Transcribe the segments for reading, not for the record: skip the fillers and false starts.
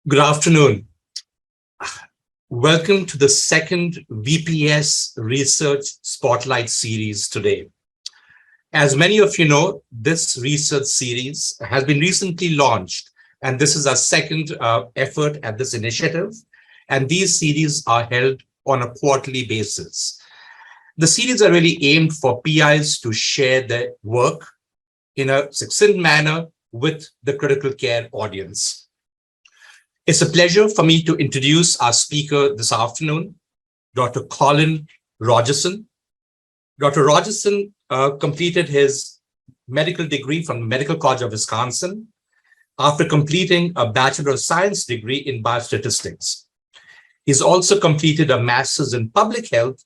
Good afternoon. Welcome to the second VPS Research Spotlight series today. As many of you know, this research series has been recently launched, and this is our second effort at this initiative. And these series are held on a quarterly basis. The series are really aimed for PIs to share their work in a succinct manner with the critical care audience. It's a pleasure for me to introduce our speaker this afternoon, Dr. Colin Rogerson. Dr. Rogerson completed his medical degree from the Medical College of Wisconsin after completing a Bachelor of Science degree in biostatistics. He's also completed a Master's in Public Health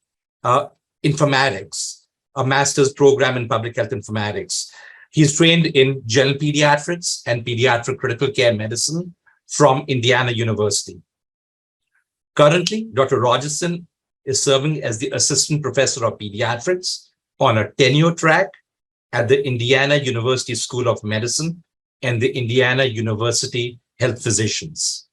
Informatics, a Master's program in Public Health Informatics. He's trained in general pediatrics and pediatric critical care medicine from Indiana University. Currently, Dr. Rogerson is serving as the Assistant Professor of Pediatrics on a tenure track at the Indiana University School of Medicine and the Indiana University Health Physicians.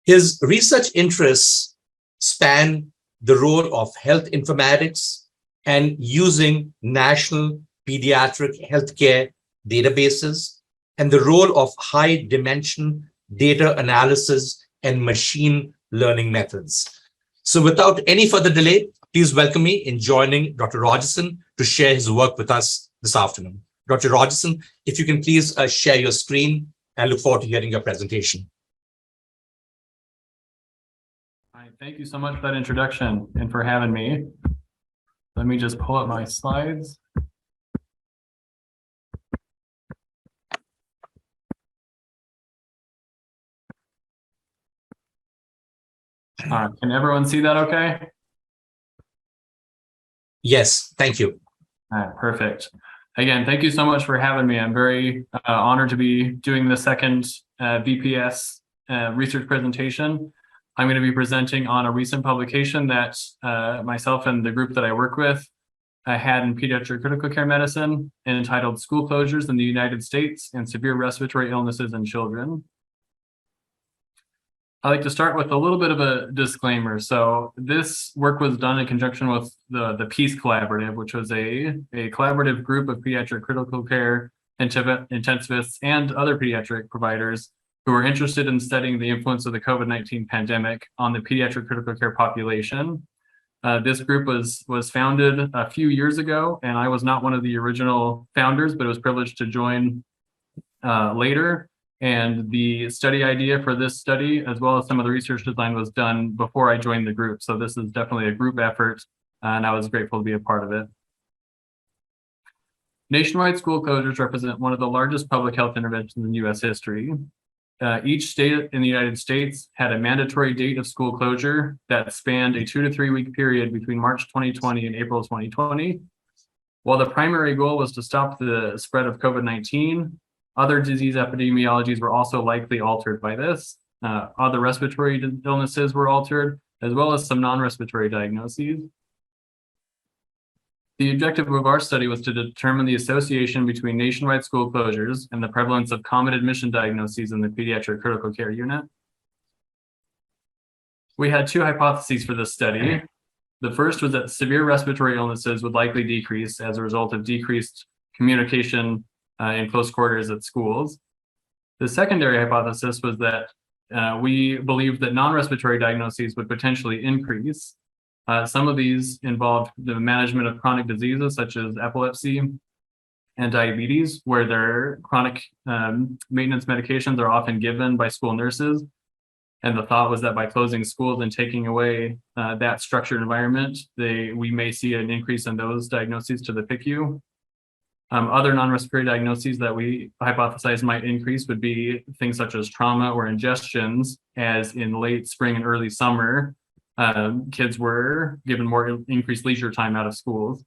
His research interests span the role of health informatics and using national pediatric healthcare databases and the role of high dimension data analysis and machine learning methods. So without any further delay, please welcome me in joining Dr. Rogerson to share his work with us this afternoon. Dr. Rogerson, if you can please share your screen, and look forward to hearing your presentation. Hi, thank you so much for that introduction and for having me. Let me just pull up my slides. Can everyone see that okay? Yes, thank you. All right, perfect. Again, thank you so much for having me. I'm very honored to be doing the second VPS research presentation. I'm going to be presenting on a recent publication that myself and the group that I work with had in pediatric critical care medicine entitled School Closures in the United States and Severe Respiratory Illnesses in Children. I'd like to start with a little bit of a disclaimer. So this work was done in conjunction with the PEACE Collaborative, which was a collaborative group of pediatric critical care intensivists and other pediatric providers who were interested in studying the influence of the COVID-19 pandemic on the pediatric critical care population. This group was founded a few years ago, and I was not one of the original founders, but was privileged to join later. And the study idea for this study, as well as some of the research design, was done before I joined the group. So this is definitely a group effort, and I was grateful to be a part of it. Nationwide school closures represent one of the largest public health interventions in U.S. history. Each state in the United States had a mandatory date of school closure that spanned a 2 to 3 week period between March 2020 and April 2020. While the primary goal was to stop the spread of COVID-19, other disease epidemiologies were also likely altered by this. Other respiratory illnesses were altered, as well as some non-respiratory diagnoses. The objective of our study was to determine the association between nationwide school closures and the prevalence of common admission diagnoses in the pediatric critical care unit. We had two hypotheses for this study. The first was that severe respiratory illnesses would likely decrease as a result of decreased communication in close quarters at schools. The secondary hypothesis was that we believed that non-respiratory diagnoses would potentially increase. Some of these involved the management of chronic diseases such as epilepsy and diabetes, where their chronic maintenance medications are often given by school nurses. And the thought was that by closing schools and taking away that structured environment, we may see an increase in those diagnoses to the PICU. Other non-respiratory diagnoses that we hypothesized might increase would be things such as trauma or ingestions, as in late spring and early summer, kids were given more increased leisure time out of schools.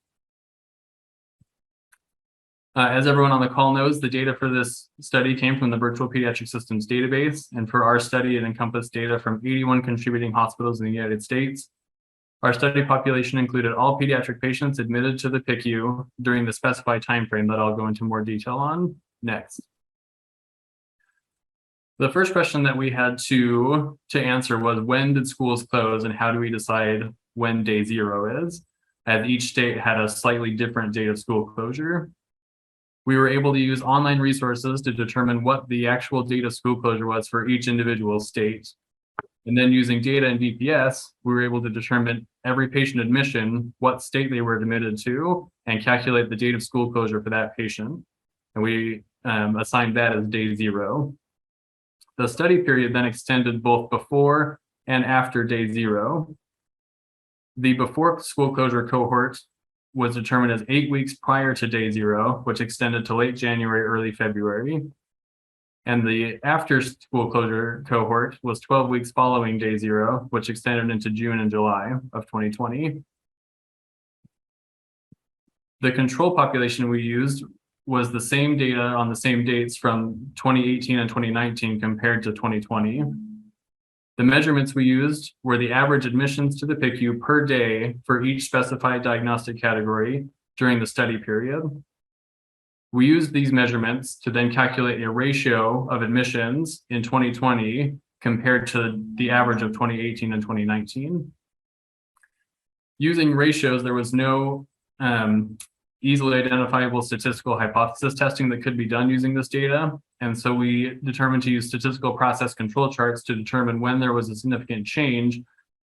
As everyone on the call knows, the data for this study came from the Virtual Pediatric Systems database, and for our study, it encompassed data from 81 contributing hospitals in the United States. Our study population included all pediatric patients admitted to the PICU during the specified timeframe that I'll go into more detail on next. The first question that we had to answer was, when did schools close and how do we decide when day zero is? As each state had a slightly different date of school closure. We were able to use online resources to determine what the actual date of school closure was for each individual state. And then using data in DPS, we were able to determine every patient admission, what state they were admitted to, and calculate the date of school closure for that patient. And we assigned that as day zero. The study period then extended both before and after day zero. The before school closure cohort was determined as 8 weeks prior to day zero, which extended to late January, early February. And the after school closure cohort was 12 weeks following day zero, which extended into June and July of 2020. The control population we used was the same data on the same dates from 2018 and 2019 compared to 2020. The measurements we used were the average admissions to the PICU per day for each specified diagnostic category during the study period. We used these measurements to then calculate a ratio of admissions in 2020 compared to the average of 2018 and 2019. Using ratios, there was no easily identifiable statistical hypothesis testing that could be done using this data. And so we determined to use statistical process control charts to determine when there was a significant change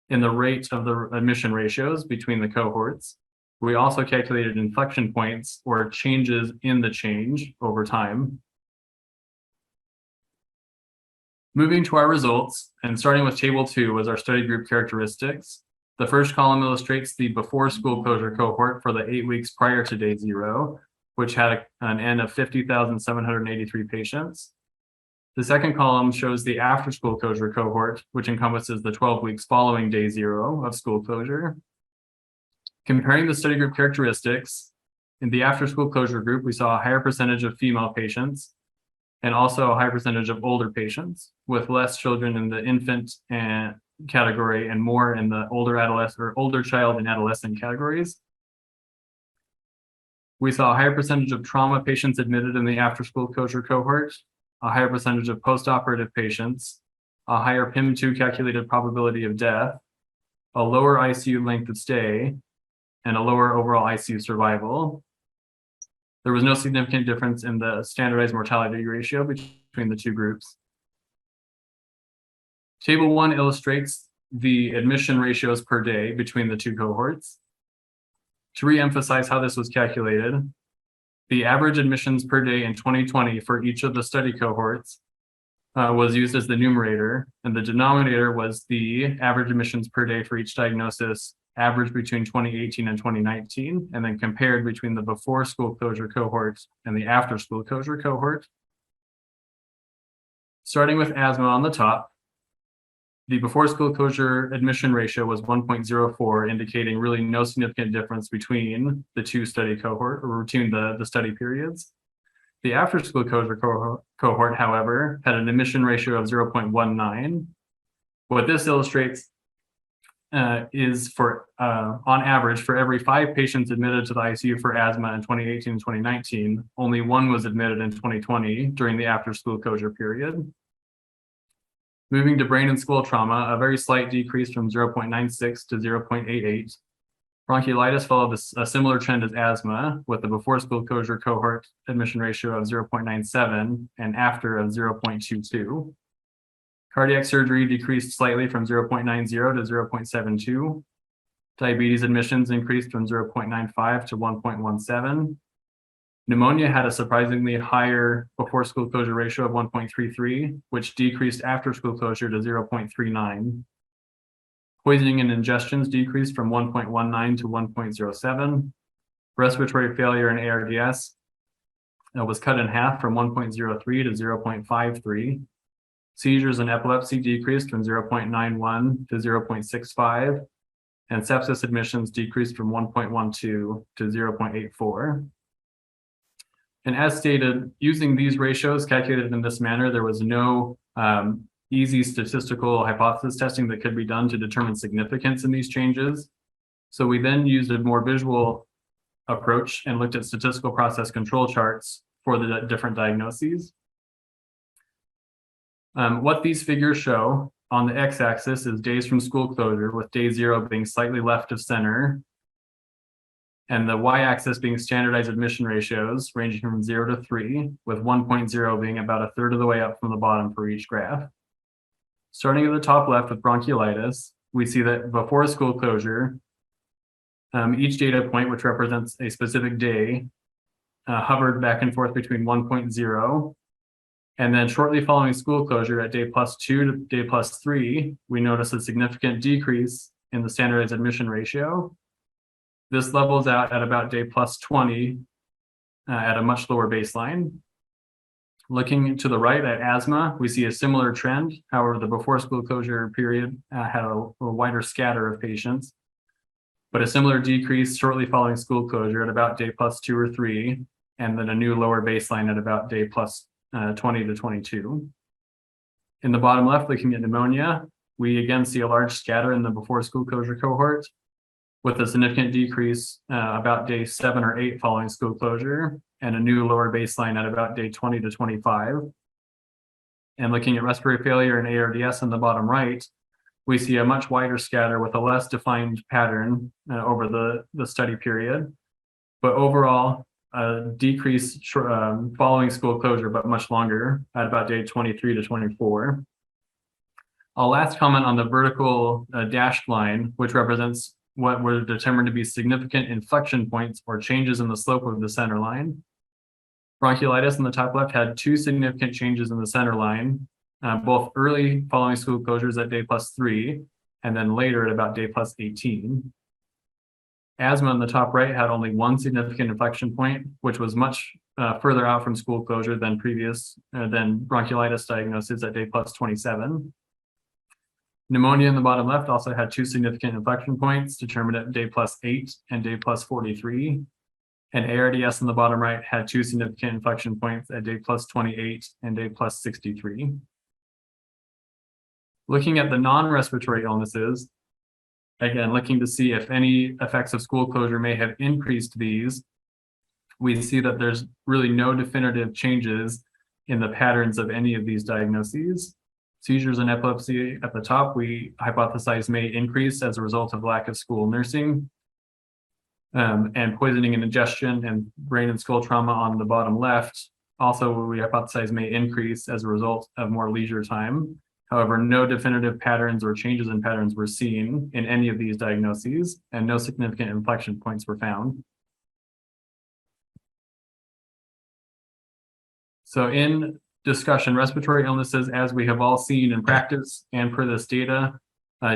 in the rate of the admission ratios between the cohorts. We also calculated inflection points or changes in the change over time. Moving to our results and starting with table 2 was our study group characteristics. The first column illustrates the before school closure cohort for the 8 weeks prior to day zero, which had an N of 50,783 patients. The second column shows the after school closure cohort, which encompasses the 12 weeks following day zero of school closure. Comparing the study group characteristics, in the after school closure group, we saw a higher percentage of female patients and also a high percentage of older patients, with less children in the infant and category and more in the older adolescent or older child and adolescent categories. We saw a higher percentage of trauma patients admitted in the after school closure cohort, a higher percentage of postoperative patients, a higher PIM2 calculated probability of death, a lower ICU length of stay, and a lower overall ICU survival. There was no significant difference in the standardized mortality ratio between the two groups. Table 1 illustrates the admission ratios per day between the two cohorts. To re-emphasize how this was calculated, the average admissions per day in 2020 for each of the study cohorts was used as the numerator, and the denominator was the average admissions per day for each diagnosis averaged between 2018 and 2019, and then compared between the before school closure cohort and the after school closure cohort. Starting with asthma on the top, the before school closure admission ratio was 1.04, indicating really no significant difference between the two study cohort or between the study periods. The after school closure cohort, however, had an admission ratio of 0.19. What this illustrates is for, on average, for every 5 patients admitted to the ICU for asthma in 2018 and 2019, only 1 was admitted in 2020 during the after school closure period. Moving to brain and skull trauma, a very slight decrease from 0.96 to 0.88. Bronchiolitis followed a similar trend as asthma, with the before school closure cohort admission ratio of 0.97 and after of 0.22. Cardiac surgery decreased slightly from 0.90 to 0.72. Diabetes admissions increased from 0.95 to 1.17. Pneumonia had a surprisingly higher before school closure ratio of 1.33, which decreased after school closure to 0.39. Poisoning and ingestions decreased from 1.19 to 1.07. Respiratory failure and ARDS was cut in half from 1.03 to 0.53. Seizures and epilepsy decreased from 0.91 to 0.65. And sepsis admissions decreased from 1.12 to 0.84. And as stated, using these ratios calculated in this manner, there was no easy statistical hypothesis testing that could be done to determine significance in these changes. So we then used a more visual approach and looked at statistical process control charts for the different diagnoses. What these figures show on the x-axis is days from school closure, with day 0 being slightly left of center, and the y-axis being standardized admission ratios ranging from 0 to 3, with 1.0 being about a third of the way up from the bottom for each graph. Starting at the top left with bronchiolitis, we see that before school closure, each data point, which represents a specific day, hovered back and forth between 1.0. And then shortly following school closure at day +2 to day +3, we notice a significant decrease in the standardized admission ratio. This levels out at about day +20 at a much lower baseline. Looking to the right at asthma, we see a similar trend. However, the before school closure period had a wider scatter of patients, but a similar decrease shortly following school closure at about day +2 or 3, and then a new lower baseline at about day +20 to 22. In the bottom left, looking at pneumonia, we again see a large scatter in the before school closure cohort, with a significant decrease about day 7 or 8 following school closure, and a new lower baseline at about day 20 to 25. And looking at respiratory failure and ARDS in the bottom right, we see a much wider scatter with a less defined pattern over the study period. But overall, a decrease following school closure, but much longer at about day 23 to 24. I'll last comment on the vertical dashed line, which represents what were determined to be significant inflection points or changes in the slope of the center line. Bronchiolitis in the top left had 2 significant changes in the center line, both early following school closures at day +3, and then later at about day +18. Asthma in the top right had only 1 significant inflection point, which was much further out from school closure than bronchiolitis diagnosis at day +27. Pneumonia in the bottom left also had 2 significant inflection points determined at day +8 and day +43. And ARDS in the bottom right had 2 significant inflection points at day +28 and day +63. Looking at the non-respiratory illnesses, again, looking to see if any effects of school closure may have increased these, we see that there's really no definitive changes in the patterns of any of these diagnoses. Seizures and epilepsy at the top, we hypothesize may increase as a result of lack of school nursing. And poisoning and ingestion and brain and skull trauma on the bottom left, also we hypothesize may increase as a result of more leisure time. However, no definitive patterns or changes in patterns were seen in any of these diagnoses, and no significant inflection points were found. So in discussion, respiratory illnesses, as we have all seen in practice and per this data,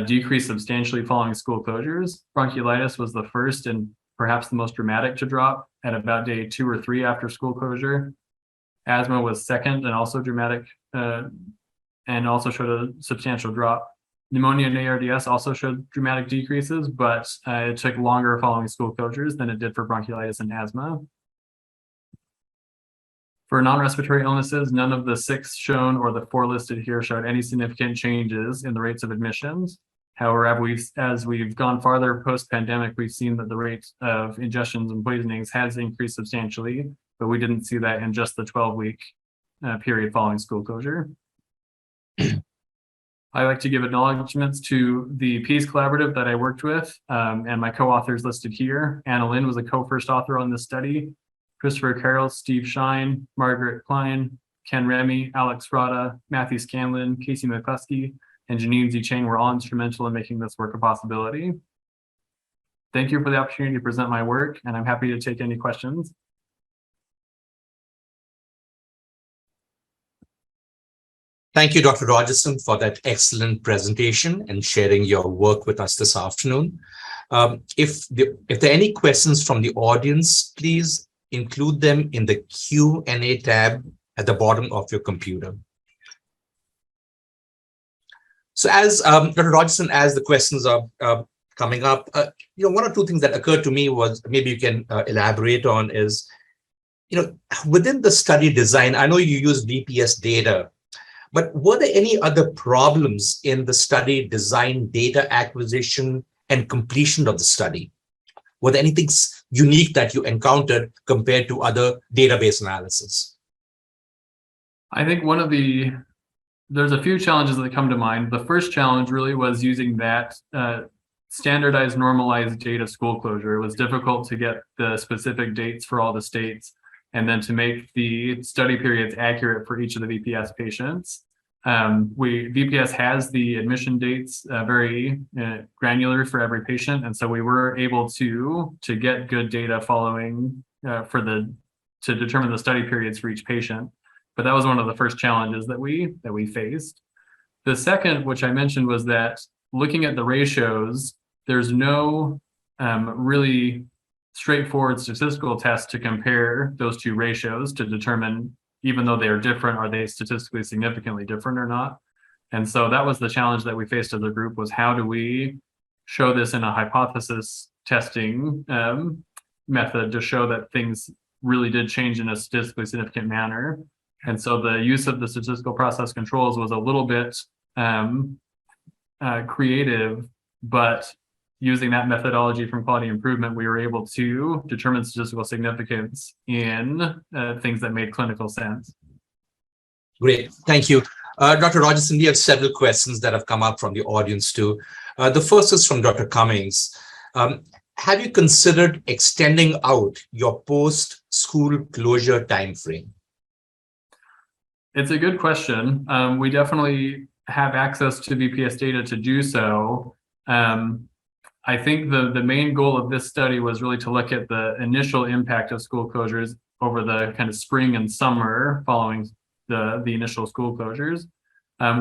decreased substantially following school closures. Bronchiolitis was the first and perhaps the most dramatic to drop at about day 2 or 3 after school closure. Asthma was second and also dramatic, and also showed a substantial drop. Pneumonia and ARDS also showed dramatic decreases, but it took longer following school closures than it did for bronchiolitis and asthma. For non-respiratory illnesses, none of the 6 shown or the 4 listed here showed any significant changes in the rates of admissions. However, as we've gone farther post-pandemic, we've seen that the rate of ingestions and poisonings has increased substantially, but we didn't see that in just the 12-week period following school closure. I'd like to give acknowledgements to the Peace Collaborative that I worked with, and my co-authors listed here. Anna Lynn was a co-first author on this study. Christopher Carroll, Steve Shine, Margaret Klein, Ken Remy, Alex Rada, Matthew Scanlon, Casey McCluskey, and Janine Z. Chang were all instrumental in making this work a possibility. Thank you for the opportunity to present my work, and I'm happy to take any questions. Thank you, Dr. Rogerson, for that excellent presentation and sharing your work with us this afternoon. If there are any questions from the audience, please include them in the Q&A tab at the bottom of your computer. So as Dr. Rogerson, as the questions are coming up, 1 or 2 things that occurred to me was, maybe you can elaborate on, is, within the study design, I know you use VPS data, but were there any other problems in the study design, data acquisition, and completion of the study? Were there anything unique that you encountered compared to other database analysis? I think one of the there's a few challenges that come to mind. The first challenge really was using that standardized normalized date of school closure. It was difficult to get the specific dates for all the states and then to make the study periods accurate for each of the VPS patients. VPS has the admission dates very granular for every patient, and so we were able to get good data following to determine the study periods for each patient. But that was one of the first challenges that we faced. The second, which I mentioned, was that looking at the ratios, there's no really straightforward statistical test to compare those two ratios to determine, even though they are different, are they statistically significantly different or not? And so that was the challenge that we faced as a group, was how do we show this in a hypothesis testing method to show that things really did change in a statistically significant manner. And so the use of the statistical process controls was a little bit creative, but using that methodology from quality improvement, we were able to determine statistical significance in things that made clinical sense. Great, thank you. Dr. Rogerson, we have several questions that have come up from the audience too. The first is from Dr. Cummings. Have you considered extending out your post-school closure timeframe? It's a good question. We definitely have access to VPS data to do so. I think the main goal of this study was really to look at the initial impact of school closures over the kind of spring and summer following the initial school closures.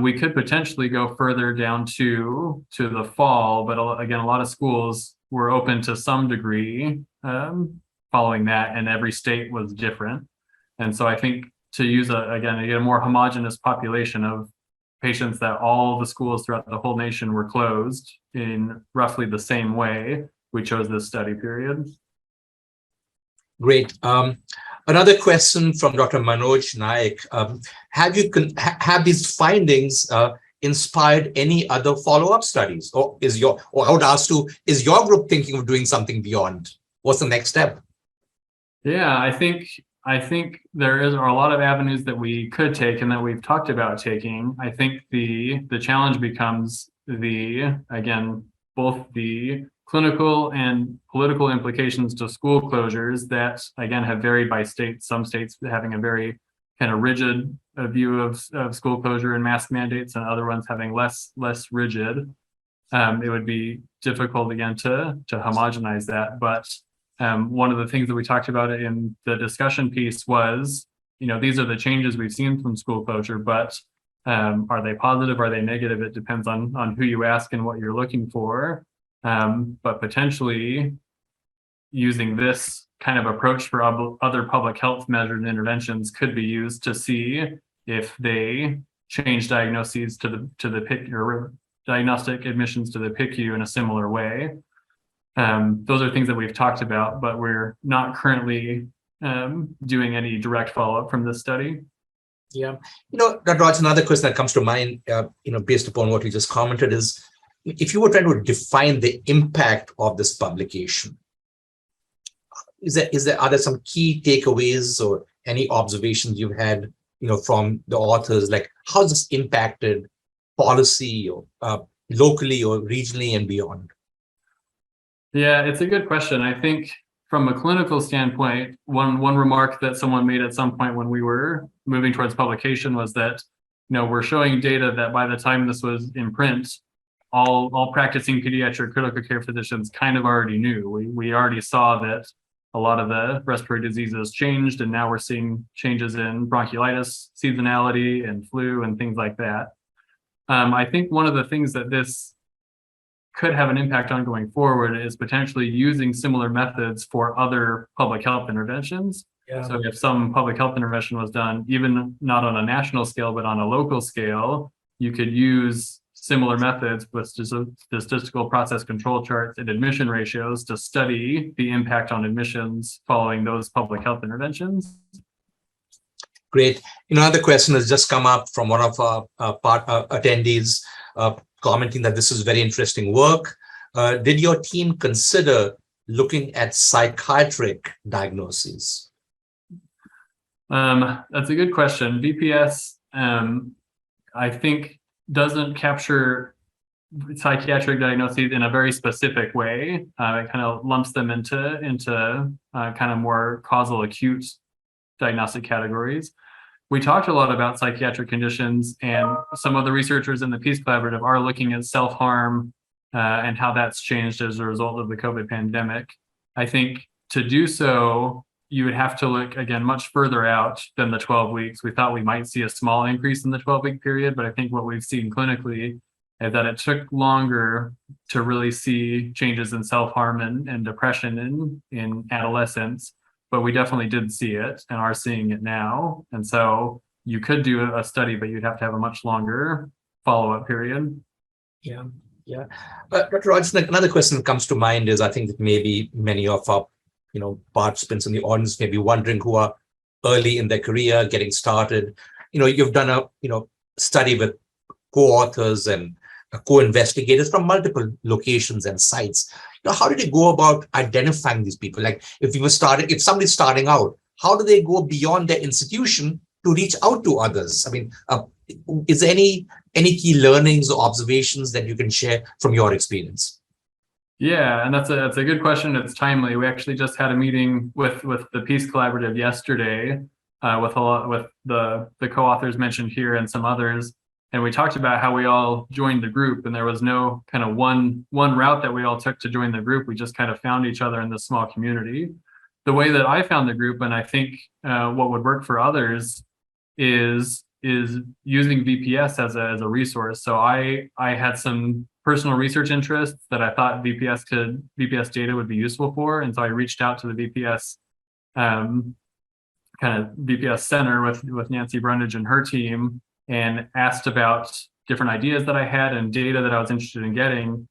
We could potentially go further down to the fall, but again, a lot of schools were open to some degree following that, and every state was different. And so I think to use a more homogeneous population of patients, that all the schools throughout the whole nation were closed in roughly the same way, we chose this study period. Great. Another question from Dr. Manoj Naik. Have these findings inspired any other follow-up studies? Or I would ask you, is your group thinking of doing something beyond? What's the next step? Yeah, I think there are a lot of avenues that we could take and that we've talked about taking. I think the challenge becomes both the clinical and political implications to school closures that, again, have varied by state. Some states having a very kind of rigid view of school closure and mask mandates, and other ones having less rigid. It would be difficult, again, to homogenize that. But one of the things that we talked about in the discussion piece was, these are the changes we've seen from school closure, but are they positive? Are they negative? It depends on who you ask and what you're looking for. But potentially using this kind of approach for other public health measures and interventions could be used to see if they change diagnoses to the PIC, or diagnostic admissions to the PICU in a similar way. Those are things that we've talked about, but we're not currently doing any direct follow-up from this study. Yeah, Dr. Raj, another question that comes to mind, based upon what we just commented, is if you were trying to define the impact of this publication, are there some key takeaways or any observations you've had, from the authors, like how this impacted policy or locally or regionally and beyond? Yeah, it's a good question. I think from a clinical standpoint, one remark that someone made at some point when we were moving towards publication was that, we're showing data that by the time this was in print, all practicing pediatric critical care physicians kind of already knew. We already saw that a lot of the respiratory diseases changed, and now we're seeing changes in bronchiolitis, seasonality, and flu, and things like that. I think one of the things that this could have an impact on going forward is potentially using similar methods for other public health interventions. Yeah. So if some public health intervention was done, even not on a national scale, but on a local scale, you could use similar methods with statistical process control charts and admission ratios to study the impact on admissions following those public health interventions. Great. Another question has just come up from one of our attendees, commenting that this is very interesting work. Did your team consider looking at psychiatric diagnoses? That's a good question. VPS I think doesn't capture psychiatric diagnoses in a very specific way. It kind of lumps them into kind of more causal acute diagnostic categories. We talked a lot about psychiatric conditions, and some of the researchers in the Peace Collaborative are looking at self-harm and how that's changed as a result of the COVID pandemic. I think to do so, you would have to look, again, much further out than the 12 weeks. We thought we might see a small increase in the 12-week period, but I think what we've seen clinically is that it took longer to really see changes in self-harm and depression in adolescents. But we definitely did see it and are seeing it now. And so you could do a study, but you'd have to have a much longer follow-up period. Yeah. Dr. Rogerson, another question that comes to mind is, I think that maybe many of our participants in the audience may be wondering, who are early in their career, getting started. You've done a study with co-authors and co-investigators from multiple locations and sites. How did you go about identifying these people? Like, if somebody's starting out, how do they go beyond their institution to reach out to others? I mean, is there any key learnings or observations that you can share from your experience? Yeah, and that's a good question. It's timely. We actually just had a meeting with the Peace Collaborative yesterday, with the co-authors mentioned here and some others. And we talked about how we all joined the group, and there was no kind of one route that we all took to join the group. We just kind of found each other in this small community. The way that I found the group, and I think what would work for others, is using VPS as a resource. So I had some personal research interests that I thought VPS data would be useful for, and so I reached out to the VPS kind of VPS center with Nancy Brundage and her team, and asked about different ideas that I had and data that I was interested in getting.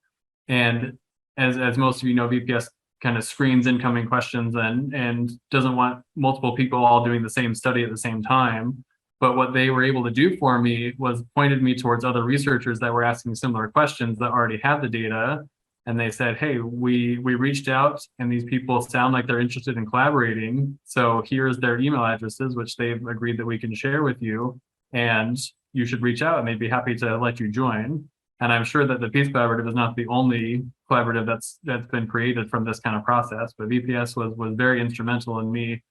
And as most of you know, VPS kind of screens incoming questions and doesn't want multiple people all doing the same study at the same time. But what they were able to do for me was pointed me towards other researchers that were asking similar questions that already had the data. And they said, hey, we reached out and these people sound like they're interested in collaborating. So here's their email addresses, which they've agreed that we can share with you. And you should reach out and they'd be happy to let you join. And I'm sure that the Peace Collaborative is not the only collaborative that's been created from this kind of process, but VPS was very instrumental in me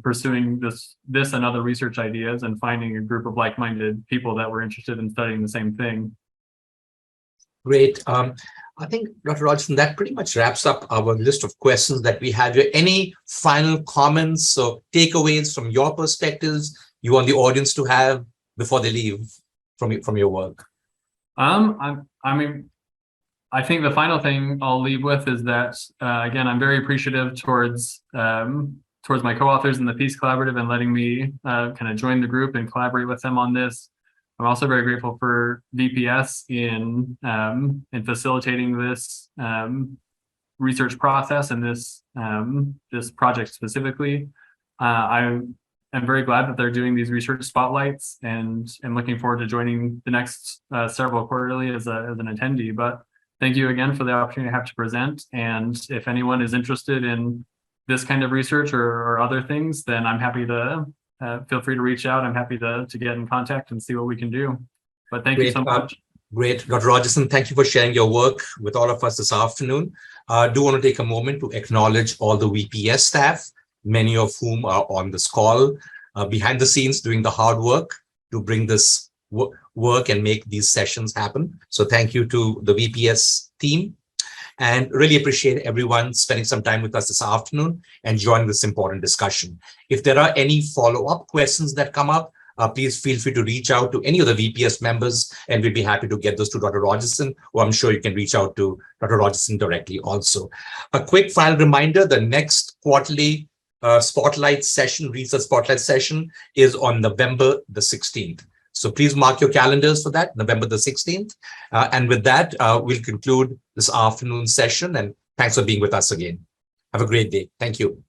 pursuing this and other research ideas and finding a group of like-minded people that were interested in studying the same thing. Great. I think, Dr. Rogerson, that pretty much wraps up our list of questions that we have here. Any final comments or takeaways from your perspectives you want the audience to have before they leave from your work? I mean, I think the final thing I'll leave with is that again, I'm very appreciative towards my co-authors in the Peace Collaborative and letting me kind of join the group and collaborate with them on this. I'm also very grateful for VPS in facilitating this research process and this project specifically. I'm very glad that they're doing these research spotlights, and I'm looking forward to joining the next several quarterly as an attendee. But thank you again for the opportunity to have to present. And if anyone is interested in this kind of research or other things, then I'm happy to feel free to reach out. I'm happy to get in contact and see what we can do. But thank you so much. Great. Dr. Rogerson, thank you for sharing your work with all of us this afternoon. I do want to take a moment to acknowledge all the VPS staff, many of whom are on this call behind the scenes doing the hard work to bring this work and make these sessions happen. So thank you to the VPS team, and really appreciate everyone spending some time with us this afternoon and joining this important discussion. If there are any follow-up questions that come up, please feel free to reach out to any of the VPS members, and we'd be happy to get those to Dr. Rogerson, or I'm sure you can reach out to Dr. Rogerson directly also. A quick final reminder, the next quarterly research spotlight session is on November the 16th. So please mark your calendars for that, November the 16th. And with that, we'll conclude this afternoon session, and thanks for being with us again. Have a great day. Thank you.